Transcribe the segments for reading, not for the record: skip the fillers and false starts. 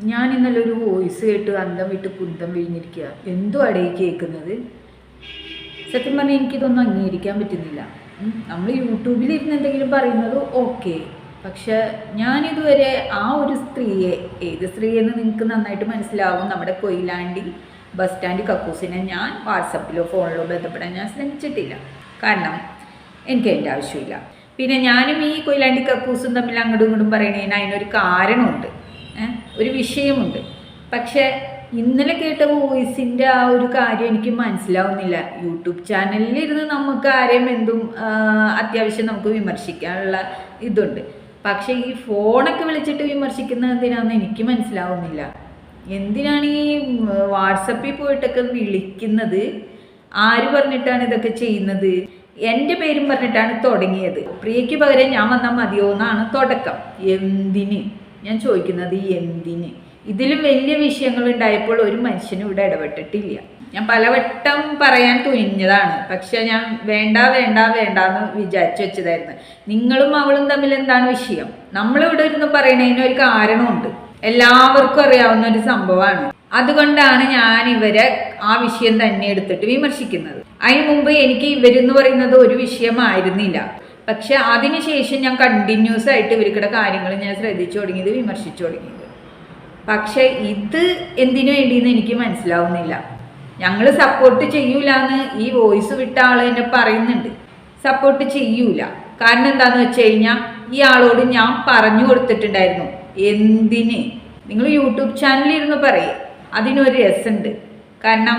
ഞാൻ ഇന്നലെ ഒരു വോയിസ് കേട്ട് അന്തം വിട്ട് കുന്തം വിഴിഞ്ഞിരിക്കുക. എന്തോ അടയി കേൾക്കുന്നത്. സത്യം പറഞ്ഞാൽ എനിക്കിതൊന്നും അംഗീകരിക്കാൻ പറ്റുന്നില്ല. നമ്മൾ യൂട്യൂബിൽ ഇരുന്ന് എന്തെങ്കിലും പറയുന്നത് ഓക്കെ, പക്ഷെ ഞാനിതുവരെ ആ ഒരു സ്ത്രീയെ, ഏത് സ്ത്രീയെന്ന് നിങ്ങൾക്ക് നന്നായിട്ട് മനസ്സിലാവും, നമ്മുടെ കൊയിലാണ്ടി ബസ് സ്റ്റാൻഡ് കക്കൂസിനെ ഞാൻ വാട്സപ്പിലോ ഫോണിലോ ബന്ധപ്പെടാൻ ഞാൻ ശ്രമിച്ചിട്ടില്ല. കാരണം എനിക്ക് അതിൻ്റെ ആവശ്യമില്ല. പിന്നെ ഞാനും ഈ കൊയിലാണ്ടി കക്കൂസും തമ്മിൽ അങ്ങോട്ടും ഇങ്ങോട്ടും പറയണതിന് അതിനൊരു കാരണമുണ്ട്, ഒരു വിഷയമുണ്ട്. പക്ഷേ ഇന്നലെ കേട്ട വോയിസിൻ്റെ ആ ഒരു കാര്യം എനിക്ക് മനസ്സിലാവുന്നില്ല. യൂട്യൂബ് ചാനലിൽ ഇരുന്ന് നമുക്ക് ആരെയും എന്തും അത്യാവശ്യം നമുക്ക് വിമർശിക്കാനുള്ള ഇതുണ്ട്. പക്ഷേ ഈ ഫോണൊക്കെ വിളിച്ചിട്ട് വിമർശിക്കുന്നത് എന്തിനാണെന്ന് എനിക്ക് മനസ്സിലാവുന്നില്ല. എന്തിനാണ് ഈ വാട്സപ്പിൽ പോയിട്ടൊക്കെ വിളിക്കുന്നത്? ആര് പറഞ്ഞിട്ടാണ് ഇതൊക്കെ ചെയ്യുന്നത്? എൻ്റെ പേരും പറഞ്ഞിട്ടാണ് തുടങ്ങിയത്. പ്രിയയ്ക്ക് പകരം ഞാൻ വന്നാൽ മതിയോ എന്നാണ് തുടക്കം. എന്തിന് ഞാൻ ചോദിക്കുന്നത്? എന്തിന്? ഇതിലും വലിയ വിഷയങ്ങൾ ഉണ്ടായപ്പോൾ ഒരു മനുഷ്യനും ഇവിടെ ഇടപെട്ടിട്ടില്ല. ഞാൻ പലവട്ടം പറയാൻ തുനിഞ്ഞതാണ്, പക്ഷെ ഞാൻ വേണ്ട വേണ്ട വേണ്ട എന്ന് വിചാരിച്ചു വെച്ചതായിരുന്നു. നിങ്ങളും അവളും തമ്മിൽ എന്താണ് വിഷയം? നമ്മളിവിടെ ഇരുന്ന് പറയണതിന് ഒരു കാരണമുണ്ട്, എല്ലാവർക്കും അറിയാവുന്ന ഒരു സംഭവമാണ്. അതുകൊണ്ടാണ് ഞാൻ ഇവരെ ആ വിഷയം തന്നെ എടുത്തിട്ട് വിമർശിക്കുന്നത്. അതിന് മുമ്പ് എനിക്ക് ഇവരെന്ന് പറയുന്നത് ഒരു വിഷയമായിരുന്നില്ല. പക്ഷെ അതിനുശേഷം ഞാൻ കണ്ടിന്യൂസ് ആയിട്ട് ഇവർക്കിടെ കാര്യങ്ങൾ ഞാൻ ശ്രദ്ധിച്ചു തുടങ്ങിയത്, വിമർശിച്ചു തുടങ്ങിയത്. പക്ഷെ ഇത് എന്തിനു വേണ്ടിയെന്ന് എനിക്ക് മനസ്സിലാവുന്നില്ല. ഞങ്ങൾ സപ്പോർട്ട് ചെയ്യൂല എന്ന് ഈ വോയിസ് വിട്ട ആൾ എന്നെ പറയുന്നുണ്ട്. സപ്പോർട്ട് ചെയ്യൂല. കാരണം എന്താന്ന് വെച്ച് കഴിഞ്ഞാൽ ഈ ആളോട് ഞാൻ പറഞ്ഞു കൊടുത്തിട്ടുണ്ടായിരുന്നു. എന്തിന്? നിങ്ങൾ യൂട്യൂബ് ചാനലിൽ ഇരുന്ന് പറയേ, അതിനൊരു രസമുണ്ട്. കാരണം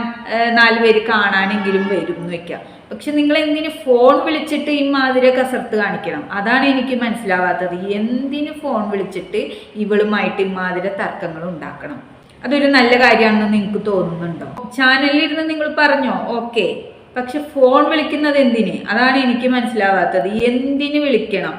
4 പേര് കാണാനെങ്കിലും വരും എന്ന് വെക്കാം. പക്ഷെ നിങ്ങൾ എന്തിന് ഫോൺ വിളിച്ചിട്ട് ഇമാതിരി കസർത്ത് കാണിക്കണം? അതാണ് എനിക്ക് മനസ്സിലാവാത്തത്. എന്തിന് ഫോൺ വിളിച്ചിട്ട് ഇവളുമായിട്ട് ഇമാതിരി തർക്കങ്ങൾ ഉണ്ടാക്കണം? അതൊരു നല്ല കാര്യമാണെന്ന് നിങ്ങൾക്ക് തോന്നുന്നുണ്ടോ? ചാനലിൽ ഇരുന്ന് നിങ്ങൾ പറഞ്ഞോ, ഓക്കെ, പക്ഷെ ഫോൺ വിളിക്കുന്നത് എന്തിന്? അതാണ് എനിക്ക് മനസ്സിലാവാത്തത്. എന്തിന് വിളിക്കണം?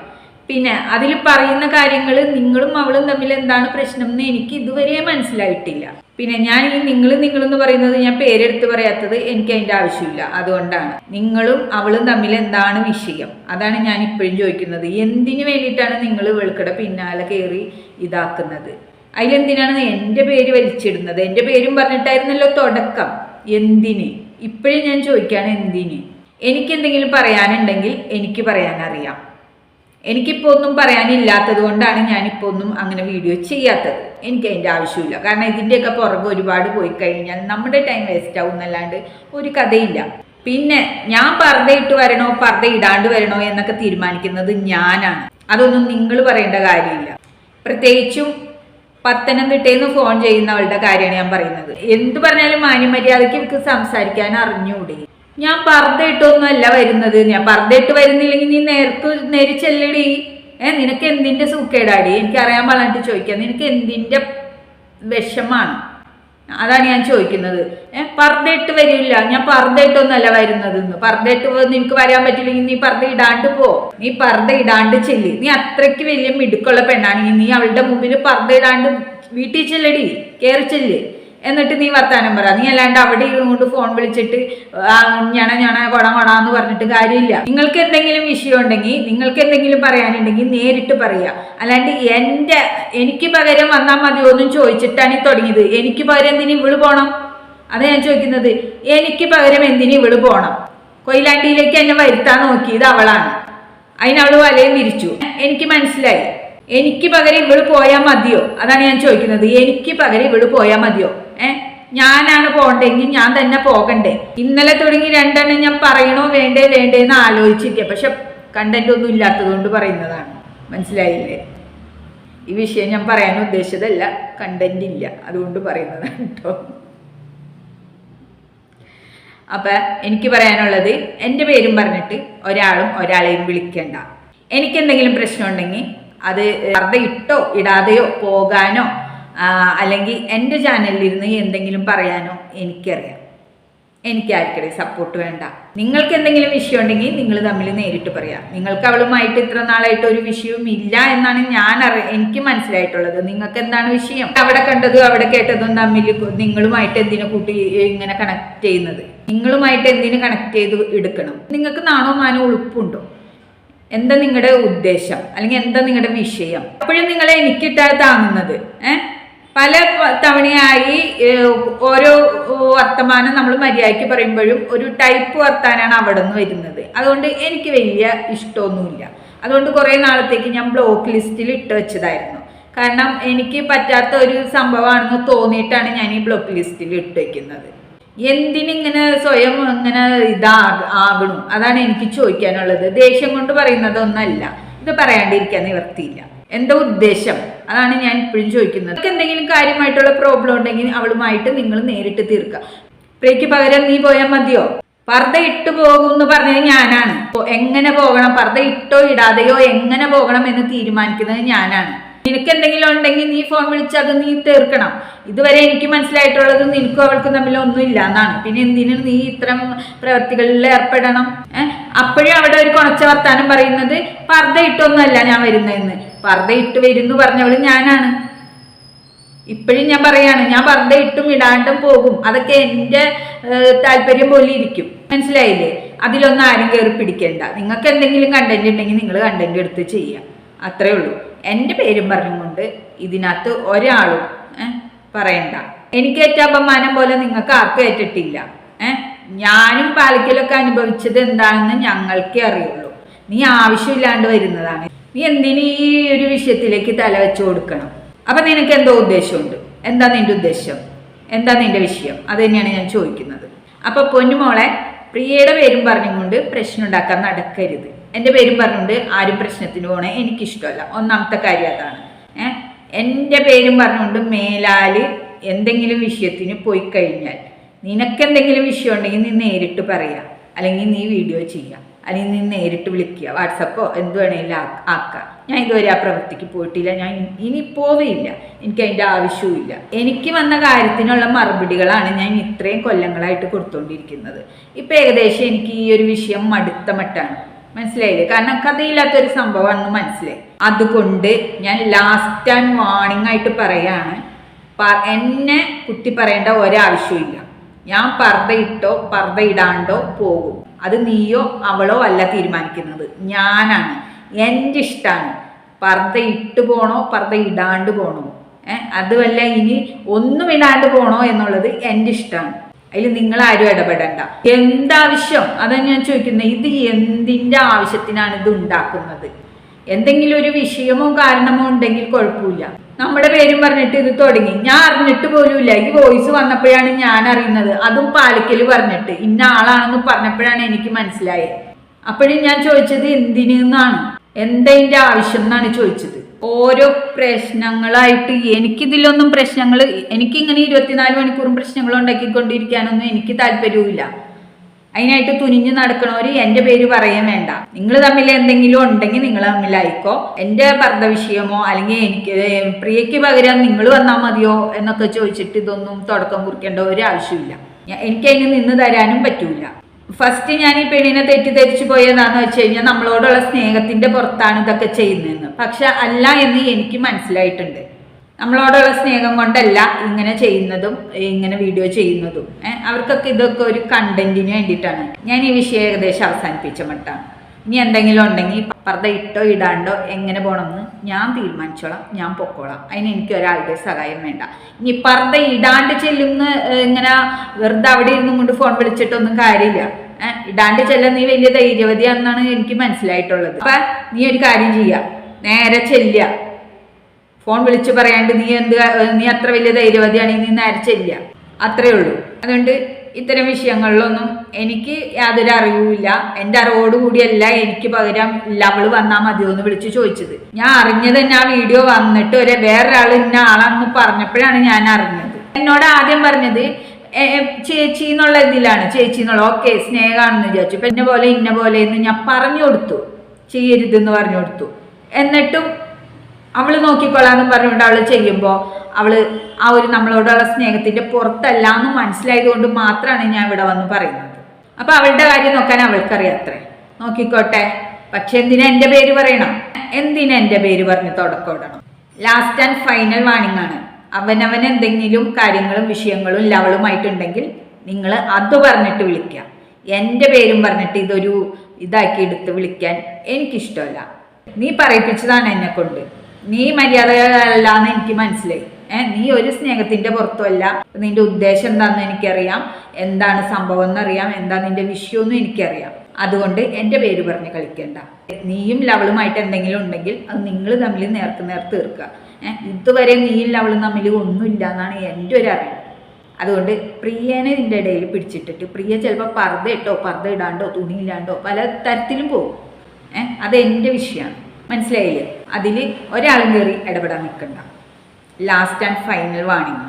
പിന്നെ അതിൽ പറയുന്ന കാര്യങ്ങൾ നിങ്ങളും അവളും തമ്മിൽ എന്താണ് പ്രശ്നം എന്ന് എനിക്ക് ഇതുവരെ മനസ്സിലായിട്ടില്ല. പിന്നെ ഞാൻ ഈ നിങ്ങളെന്ന് പറയുന്നത് ഞാൻ പേരെടുത്ത് പറയാത്തത് എനിക്ക് അതിൻ്റെ ആവശ്യമില്ല. അതുകൊണ്ടാണ് നിങ്ങളും അവളും തമ്മിൽ എന്താണ് വിഷയം? അതാണ് ഞാൻ ഇപ്പോഴും ചോദിക്കുന്നത്. എന്തിനു വേണ്ടിയിട്ടാണ് നിങ്ങൾ ഇവൾക്കടെ പിന്നാലെ കയറി ഇതാക്കുന്നത്? അതിലെന്തിനാണ് എൻ്റെ പേര് വലിച്ചിടുന്നത്? എൻ്റെ പേരും പറഞ്ഞിട്ടായിരുന്നല്ലോ തുടക്കം. എന്തിന്? ഇപ്പോഴും ഞാൻ ചോദിക്കുകയാണ്, എന്തിന്? എനിക്കെന്തെങ്കിലും പറയാനുണ്ടെങ്കിൽ എനിക്ക് പറയാനറിയാം. എനിക്കിപ്പോൾ ഒന്നും പറയാനില്ലാത്തത് കൊണ്ടാണ് ഞാനിപ്പോൾ ഒന്നും അങ്ങനെ വീഡിയോ ചെയ്യാത്തത്. എനിക്ക് അതിൻ്റെ ആവശ്യമില്ല. കാരണം ഇതിൻ്റെയൊക്കെ പുറകെ ഒരുപാട് പോയി കഴിഞ്ഞാൽ നമ്മുടെ ടൈം വേസ്റ്റ് ആവും എന്നല്ലാണ്ട് ഒരു കഥയില്ല. പിന്നെ ഞാൻ പർദ്ദ ഇട്ട് വരണോ പർദ്ദ ഇടാണ്ട് വരണോ എന്നൊക്കെ തീരുമാനിക്കുന്നത് ഞാനാണ്. അതൊന്നും നിങ്ങൾ പറയേണ്ട കാര്യമില്ല. പ്രത്യേകിച്ചും പത്തനംതിട്ടയിൽ ഫോൺ ചെയ്യുന്നവളുടെ കാര്യമാണ് ഞാൻ പറയുന്നത്. എന്ത് പറഞ്ഞാലും മാന്യമര്യാദയ്ക്ക് ഇവർക്ക് സംസാരിക്കാൻ അറിഞ്ഞൂടെ? ഞാൻ പർദ്ദ ഇട്ടൊന്നും അല്ല വരുന്നത്. ഞാൻ പർദ്ദ ഇട്ട് വരുന്നില്ലെങ്കിൽ നീ നേരി ചെല്ലടി. നിനക്ക് എന്തിൻ്റെ സൂക്കേടാടി? എനിക്കറിയാൻ പാടിട്ട് ചോദിക്കാം. നിനക്ക് എന്തിൻ്റെ വിഷമാണ്? അതാണ് ഞാൻ ചോദിക്കുന്നത്. പർദ്ദ ഇട്ട് വരില്ല. ഞാൻ പർദ്ദ ഇട്ടൊന്നല്ല വരുന്നത്. പർദ്ദ ഇട്ട് നിനക്ക് വരാൻ പറ്റില്ലെങ്കിൽ നീ പർദ്ദ ഇടാണ്ട് പോ. നീ പർദ്ദ ഇടാണ്ട് ചെല്ല്. നീ അത്രയ്ക്ക് വലിയ മിടുക്കുള്ള പെണ്ണാണെങ്കിൽ നീ അവളുടെ മുമ്പിൽ പർദ്ദ ഇടാണ്ട് വീട്ടിൽ ചെല്ലടി, കയറി ചെല്ല്. എന്നിട്ട് നീ വർത്താനം പറ. നീ അല്ലാണ്ട് അവിടെ ഇരുന്നുകൊണ്ട് ഫോൺ വിളിച്ചിട്ട് ഞണ കൊടാന്ന് പറഞ്ഞിട്ട് കാര്യമില്ല. നിങ്ങൾക്ക് എന്തെങ്കിലും വിഷയം ഉണ്ടെങ്കിൽ, നിങ്ങൾക്ക് എന്തെങ്കിലും പറയാനുണ്ടെങ്കിൽ നേരിട്ട് പറയുക. അല്ലാണ്ട് എനിക്ക് പകരം വന്നാൽ മതിയോ എന്നും ചോദിച്ചിട്ടാണ് ഈ തുടങ്ങിയത്. എനിക്ക് പകരം എന്തിന് ഇവള് പോണം? അതാ ഞാൻ ചോദിക്കുന്നത്. എനിക്ക് പകരം എന്തിന് ഇവള് പോണം? കൊയിലാണ്ടിയിലേക്ക് എന്നെ വരുത്താൻ നോക്കിയത് അവളാണ്. അതിനവള് വലയും വിരിച്ചു. എനിക്ക് മനസ്സിലായി. എനിക്ക് പകരം ഇവള് പോയാൽ മതിയോ? അതാണ് ഞാൻ ചോദിക്കുന്നത്. എനിക്ക് പകരം ഇവള് പോയാൽ മതിയോ? ഞാനാണ് പോകണ്ടെങ്കിൽ ഞാൻ തന്നെ പോകണ്ടേ? ഇന്നലെ തുടങ്ങി 2 എണ്ണം ഞാൻ പറയണോ വേണ്ടേന്ന് ആലോചിച്ചിരിക്കുക. പക്ഷെ കണ്ടന്റ് ഒന്നും ഇല്ലാത്തത് കൊണ്ട് പറയുന്നതാണ്. മനസ്സിലായില്ലേ? ഈ വിഷയം ഞാൻ പറയാൻ ഉദ്ദേശിച്ചതല്ല, കണ്ടന്റ് ഇല്ല അതുകൊണ്ട് പറയുന്നതാണ് കേട്ടോ. അപ്പം എനിക്ക് പറയാനുള്ളത്, എൻ്റെ പേരും പറഞ്ഞിട്ട് ഒരാളെയും വിളിക്കണ്ട. എനിക്കെന്തെങ്കിലും പ്രശ്നമുണ്ടെങ്കിൽ അത് പർദ്ദ ഇട്ടോ ഇടാതെയോ പോകാനോ അല്ലെങ്കിൽ എൻ്റെ ചാനലിലിരുന്ന് എന്തെങ്കിലും പറയാനോ എനിക്കറിയാം. എനിക്ക് ആർക്കടെ സപ്പോർട്ട് വേണ്ട. നിങ്ങൾക്ക് എന്തെങ്കിലും വിഷയം ഉണ്ടെങ്കിൽ നിങ്ങൾ തമ്മിൽ നേരിട്ട് പറയാം. നിങ്ങൾക്ക് അവളുമായിട്ട് ഇത്ര നാളായിട്ട് ഒരു വിഷയവും ഇല്ല എന്നാണ് എനിക്ക് മനസ്സിലായിട്ടുള്ളത്. നിങ്ങൾക്ക് എന്താണ് വിഷയം? അവിടെ കണ്ടതും അവിടെ കേട്ടതും തമ്മിൽ നിങ്ങളുമായിട്ട് എന്തിനു കൂട്ടി ഇങ്ങനെ കണക്ട് ചെയ്യുന്നത്? നിങ്ങളുമായിട്ട് എന്തിനു കണക്ട് ചെയ്ത് എടുക്കണം? നിങ്ങൾക്ക് നാണോ മാനോ ഉളുപ്പുണ്ടോ? എന്താ നിങ്ങളുടെ ഉദ്ദേശം? അല്ലെങ്കിൽ എന്താ നിങ്ങളുടെ വിഷയം? അപ്പോഴും നിങ്ങളെ എനിക്കിട്ടാ താങ്ങുന്നത്. പല തവണയായി ഓരോ വർത്തമാനം നമ്മൾ മര്യാദയ്ക്ക് പറയുമ്പോഴും ഒരു ടൈപ്പ് വർത്താനാണ് അവിടെ നിന്ന് വരുന്നത്. അതുകൊണ്ട് എനിക്ക് വലിയ ഇഷ്ടമൊന്നുമില്ല. അതുകൊണ്ട് കുറേ നാളത്തേക്ക് ഞാൻ ബ്ലോക്ക് ലിസ്റ്റിൽ ഇട്ട് വെച്ചതായിരുന്നു. കാരണം എനിക്ക് പറ്റാത്ത ഒരു സംഭവമാണെന്ന് തോന്നിയിട്ടാണ് ഞാൻ ഈ ബ്ലോക്ക് ലിസ്റ്റിൽ ഇട്ട് വയ്ക്കുന്നത്. എന്തിനിങ്ങനെ സ്വയം ഇങ്ങനെ ആകണം, അതാണ് എനിക്ക് ചോദിക്കാനുള്ളത്. ദേഷ്യം കൊണ്ട് പറയുന്നതൊന്നല്ല, ഇത് പറയാണ്ടിരിക്കാൻ നിവർത്തിയില്ല. എന്താ ഉദ്ദേശം? അതാണ് ഞാൻ ഇപ്പോഴും ചോദിക്കുന്നത്. നിങ്ങൾക്ക് എന്തെങ്കിലും കാര്യമായിട്ടുള്ള പ്രോബ്ലം ഉണ്ടെങ്കിൽ അവളുമായിട്ട് നിങ്ങൾ നേരിട്ട് തീർക്കുക. പ്രിയക്ക് പകരം നീ പോയാൽ മതിയോ? പർദ്ദ ഇട്ട് പോകും എന്ന് പറഞ്ഞത് ഞാനാണ്. എങ്ങനെ പോകണം, പർദ്ദ ഇട്ടോ ഇടാതെയോ എങ്ങനെ പോകണം എന്ന് തീരുമാനിക്കുന്നത് ഞാനാണ്. നിനക്ക് എന്തെങ്കിലും ഉണ്ടെങ്കിൽ നീ ഫോൺ വിളിച്ച് അത് നീ തീർക്കണം. ഇതുവരെ എനിക്ക് മനസ്സിലായിട്ടുള്ളത് നിനക്കും അവൾക്കും തമ്മിൽ ഒന്നും ഇല്ല എന്നാണ്. പിന്നെ എന്തിനും നീ ഇത്തരം പ്രവൃത്തികളിൽ ഏർപ്പെടണം? അപ്പോഴും അവിടെ ഒരു കുണച്ച വർത്താനം പറയുന്നത് പർദ്ദ ഇട്ടൊന്നുമല്ല ഞാൻ വരുന്നതെന്ന്. പർദ്ദ ഇട്ട് വരുന്നു പറഞ്ഞവള് ഞാനാണ്. ഇപ്പോഴും ഞാൻ പറയാണ്, ഞാൻ പർദ്ദ ഇട്ടും ഇടാണ്ടും പോകും. അതൊക്കെ എൻ്റെ താല്പര്യം പോലെ ഇരിക്കും. മനസ്സിലായില്ലേ? അതിലൊന്നും ആരും കയറി പിടിക്കണ്ട. നിങ്ങൾക്ക് എന്തെങ്കിലും കണ്ടന്റ് ഉണ്ടെങ്കിൽ നിങ്ങൾ കണ്ടന്റ് എടുത്ത് ചെയ്യാം, അത്രേ ഉള്ളൂ. എൻ്റെ പേരും പറഞ്ഞുകൊണ്ട് ഇതിനകത്ത് ഒരാളും പറയണ്ട. എനിക്ക് ഏറ്റ അപമാനം പോലെ നിങ്ങൾക്ക് ആർക്കും ഏറ്റിട്ടില്ല. ഞാനും പാലിക്കലൊക്കെ അനുഭവിച്ചത് എന്താണെന്ന് ഞങ്ങൾക്കേ അറിയുള്ളൂ. നീ ആവശ്യമില്ലാണ്ട് വരുന്നതാണ്. നീ എന്തിനു ഈ ഒരു വിഷയത്തിലേക്ക് തല വെച്ച് കൊടുക്കണം? അപ്പൊ നിനക്ക് എന്തോ ഉദ്ദേശമുണ്ട്. എന്താ നിന്റെ ഉദ്ദേശം? എന്താ നിന്റെ വിഷയം? അത് തന്നെയാണ് ഞാൻ ചോദിക്കുന്നത്. അപ്പൊ പൊന്നുമോളെ, പ്രിയയുടെ പേരും പറഞ്ഞുകൊണ്ട് പ്രശ്നം ഉണ്ടാക്കാൻ നടക്കരുത്. എൻ്റെ പേരും പറഞ്ഞുകൊണ്ട് ആരും പ്രശ്നത്തിന് പോണേ എനിക്കിഷ്ടമല്ല. ഒന്നാമത്തെ കാര്യം അതാണ്. എൻ്റെ പേരും പറഞ്ഞുകൊണ്ട് മേലാല് എന്തെങ്കിലും വിഷയത്തിന് പോയി കഴിഞ്ഞാൽ, നിനക്കെന്തെങ്കിലും വിഷയം ഉണ്ടെങ്കിൽ നീ നേരിട്ട് പറയുക, അല്ലെങ്കിൽ നീ വീഡിയോ ചെയ്യുക, അല്ലെങ്കിൽ നീ നേരിട്ട് വിളിക്കുക, വാട്സപ്പോ എന്ത് വേണമെങ്കിലും ആക്കുക. ഞാൻ ഇതുവരെ ആ പ്രവൃത്തിക്ക് പോയിട്ടില്ല, ഞാൻ ഇനി പോവുകയില്ല. എനിക്ക് അതിൻ്റെ ആവശ്യവുമില്ല. എനിക്ക് വന്ന കാര്യത്തിനുള്ള മറുപടികളാണ് ഞാൻ ഇത്രയും കൊല്ലങ്ങളായിട്ട് കൊടുത്തുകൊണ്ടിരിക്കുന്നത്. ഇപ്പം ഏകദേശം എനിക്ക് ഈ ഒരു വിഷയം മടുത്ത മട്ടാണ്. മനസ്സിലായില്ലേ? കാരണം കഥയില്ലാത്തൊരു സംഭവമാണെന്ന് മനസ്സിലായി. അതുകൊണ്ട് ഞാൻ ലാസ്റ്റ് ആൻഡ് വാർണിംഗ് ആയിട്ട് പറയാണ്, എന്നെ കുത്തി പറയേണ്ട ഒരാവശ്യമില്ല. ഞാൻ പർദ്ദ ഇട്ടോ പർദ്ദ ഇടാണ്ടോ പോകും. അത് നീയോ അവളോ അല്ല തീരുമാനിക്കുന്നത്, ഞാനാണ്. എൻ്റെ ഇഷ്ടമാണ്. പർദ്ദ ഇട്ട് പോണോ പർദ്ദ ഇടാണ്ട് പോണോ, അതുമല്ല ഇനി ഒന്നും ഇടാണ്ട് പോണോ എന്നുള്ളത് എൻ്റെ ഇഷ്ടമാണ്. അതിൽ നിങ്ങൾ ആരും ഇടപെടണ്ട. എന്താവശ്യം അതാണ് ഞാൻ ചോദിക്കുന്നത്. ഇത് എന്തിൻ്റെ ആവശ്യത്തിനാണ് ഇത് ഉണ്ടാക്കുന്നത്? എന്തെങ്കിലും ഒരു വിഷയമോ കാരണമോ ഉണ്ടെങ്കിൽ കുഴപ്പമില്ല. നമ്മുടെ പേരും പറഞ്ഞിട്ട് ഇത് തുടങ്ങി. ഞാൻ അറിഞ്ഞിട്ട് പോലുമില്ല. ഈ വോയിസ് വന്നപ്പോഴാണ് ഞാൻ അറിയുന്നത്. അതും പാലിക്കൽ പറഞ്ഞിട്ട് ഇന്ന ആളാണെന്ന് പറഞ്ഞപ്പോഴാണ് എനിക്ക് മനസ്സിലായത്. അപ്പോഴും ഞാൻ ചോദിച്ചത് എന്തിനാണ്, എന്തതിൻ്റെ ആവശ്യം എന്നാണ് ചോദിച്ചത്. ഓരോ പ്രശ്നങ്ങളായിട്ട് എനിക്കിതിലൊന്നും എനിക്കിങ്ങനെ 24 മണിക്കൂറും പ്രശ്നങ്ങൾ ഉണ്ടാക്കിക്കൊണ്ടിരിക്കാനൊന്നും എനിക്ക് താല്പര്യവുമില്ല. അതിനായിട്ട് തുനിഞ്ഞ് നടക്കണവര് എൻ്റെ പേര് പറയാൻ വേണ്ട. നിങ്ങൾ തമ്മിൽ എന്തെങ്കിലും ഉണ്ടെങ്കിൽ നിങ്ങൾ തമ്മിലായിക്കോ. എൻ്റെ പർദ്ദ വിഷയമോ അല്ലെങ്കിൽ എനിക്ക് പ്രിയയ്ക്ക് പകരം നിങ്ങൾ വന്നാൽ മതിയോ എന്നൊക്കെ ചോദിച്ചിട്ട് ഇതൊന്നും തുടക്കം കുറിക്കേണ്ട ഒരു ആവശ്യമില്ല. എനിക്കതിന് നിന്ന് തരാനും പറ്റൂല. ഫസ്റ്റ് ഞാൻ ഈ പെണ്ണിനെ തെറ്റിദ്ധരിച്ചു പോയതാന്ന് വെച്ച് കഴിഞ്ഞാൽ നമ്മളോടുള്ള സ്നേഹത്തിന്റെ പുറത്താണ് ഇതൊക്കെ ചെയ്യുന്നതെന്ന്. പക്ഷെ അല്ല എന്ന് എനിക്ക് മനസ്സിലായിട്ടുണ്ട്. നമ്മളോടുള്ള സ്നേഹം കൊണ്ടല്ല ഇങ്ങനെ ചെയ്യുന്നതും ഇങ്ങനെ വീഡിയോ ചെയ്യുന്നതും. അവർക്കൊക്കെ ഇതൊക്കെ ഒരു കണ്ടന്റിന് വേണ്ടിയിട്ടാണ്. ഞാൻ ഈ വിഷയം ഏകദേശം അവസാനിപ്പിച്ച മട്ടാണ്. ഇനി എന്തെങ്കിലും ഉണ്ടെങ്കിൽ പർദ്ദ ഇട്ടോ ഇടാണ്ടോ എങ്ങനെ പോകണമെന്ന് ഞാൻ തീരുമാനിച്ചോളാം, ഞാൻ പൊക്കോളാം. അതിന് എനിക്ക് ഒരാളുടെ സഹായം വേണ്ട. ഇനി പർദ്ദ ഇടാണ്ട് ചെല്ലുന്ന ഇങ്ങനെ വെറുതെ അവിടെ ഇരുന്നും കൊണ്ട് ഫോൺ വിളിച്ചിട്ടൊന്നും കാര്യമില്ല. ഇടാണ്ട് ചെല്ലാൻ നീ വലിയ ധൈര്യവതിയാണെന്നാണ് എനിക്ക് മനസ്സിലായിട്ടുള്ളത്. അപ്പൊ നീ ഒരു കാര്യം ചെയ്യുക, നേരെ ചെല്ലുക. ഫോൺ വിളിച്ച് പറയാണ്ട് നീ അത്ര വലിയ ധൈര്യവതിയാണെങ്കിൽ നീ നേരെ ചെല്ലുക, അത്രേ ഉള്ളൂ. അതുകൊണ്ട് ഇത്തരം വിഷയങ്ങളിലൊന്നും എനിക്ക് യാതൊരു അറിവുമില്ല. എൻ്റെ അറിവോടുകൂടിയല്ല എനിക്ക് പകരം അവള് വന്നാൽ മതിയോ എന്ന് വിളിച്ച് ചോദിച്ചത്. ഞാൻ അറിഞ്ഞത് തന്നെ ആ വീഡിയോ വന്നിട്ട് വേറൊരാൾ ഇന്ന ആളാണെന്ന് പറഞ്ഞപ്പോഴാണ് ഞാൻ അറിഞ്ഞത്. എന്നോട് ആദ്യം പറഞ്ഞത് ചേച്ചി എന്നുള്ള ഇതിലാണ്, ചേച്ചി എന്നുള്ള ഓക്കെ സ്നേഹമാണെന്ന് വിചാരിച്ചു. ഇപ്പം ഇന്ന പോലെ എന്ന് ഞാൻ പറഞ്ഞു കൊടുത്തു, ചെയ്യരുതെന്ന് പറഞ്ഞു കൊടുത്തു. എന്നിട്ടും അവള് നോക്കിക്കൊള്ളാന്നും പറഞ്ഞുകൊണ്ട് അവള് ചെയ്യുമ്പോൾ അവള് ആ ഒരു നമ്മളോടുള്ള സ്നേഹത്തിന്റെ പുറത്തല്ല എന്ന് മനസ്സിലായത് കൊണ്ട് മാത്രമാണ് ഞാൻ ഇവിടെ വന്ന് പറയുന്നത്. അപ്പൊ അവളുടെ കാര്യം നോക്കാൻ അവൾക്കറിയാത്രേ, നോക്കിക്കോട്ടെ. പക്ഷെ എന്തിനാ എൻ്റെ പേര് പറയണം? എന്തിനാ എൻ്റെ പേര് പറഞ്ഞ് തുടക്കമിടണം? ലാസ്റ്റ് ആൻഡ് ഫൈനൽ വാണിംഗ് ആണ്. അവനവൻ എന്തെങ്കിലും കാര്യങ്ങളും വിഷയങ്ങളും ലവളുമായിട്ടുണ്ടെങ്കിൽ നിങ്ങൾ അത് പറഞ്ഞിട്ട് വിളിക്കുക. എൻ്റെ പേരും പറഞ്ഞിട്ട് ഇതൊരു ഇതാക്കി എടുത്ത് വിളിക്കാൻ എനിക്കിഷ്ടമല്ല. നീ പറയിപ്പിച്ചതാണ് എന്നെ കൊണ്ട്. നീ മര്യാദയല്ലാന്ന് എനിക്ക് മനസ്സിലായി. നീ ഒരു സ്നേഹത്തിന്റെ പുറത്തുമല്ല. നിന്റെ ഉദ്ദേശം എന്താണെന്ന് എനിക്കറിയാം, എന്താണ് സംഭവം എന്നറിയാം, എന്താ നിന്റെ വിഷയമെന്നും എനിക്കറിയാം. അതുകൊണ്ട് എൻ്റെ പേര് പറഞ്ഞ് കളിക്കണ്ട. നീയും ലവളുമായിട്ട് എന്തെങ്കിലും ഉണ്ടെങ്കിൽ അത് നിങ്ങൾ തമ്മിൽ നേർക്ക് തീർക്കുക. ഇതുവരെ നീയും ലവളും തമ്മിൽ ഒന്നുമില്ല എന്നാണ് എൻ്റെ ഒരു അറിവ്. അതുകൊണ്ട് പ്രിയനെ ഇതിൻ്റെ ഇടയിൽ പിടിച്ചിട്ടിട്ട് പ്രിയ ചിലപ്പോൾ പർദ്ദ ഇട്ടോ പർദ്ദ ഇടാണ്ടോ തുണിയില്ലാണ്ടോ പല തരത്തിലും പോകും. അത് എൻ്റെ വിഷയമാണ്, മനസ്സിലായില്ലേ? അതിൽ ഒരാളും കയറി ഇടപെടാൻ നിൽക്കണ്ട. Last and final warning.